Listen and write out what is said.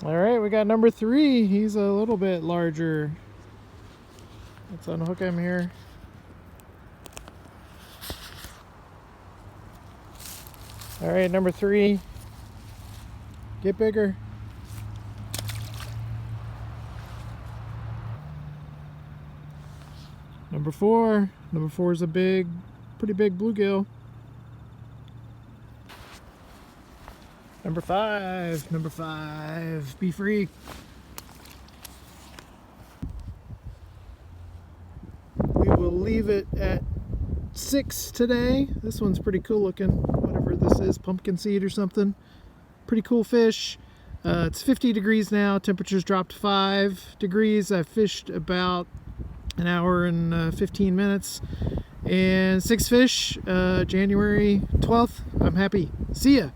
All right, we got number 3. He's a little bit larger. Let's unhook him here. All right, number 3. Get bigger. Number 4. Number 4 is a pretty big bluegill. Number 5. Number 5. Be free. We will leave it at 6 today. This one's pretty cool looking. Whatever this is, pumpkin seed or something. Pretty cool fish. It's 50 degrees now. Temperature's dropped 5 degrees. I fished about an hour and 15 minutes. And 6 fish, January 12th. I'm happy. See ya.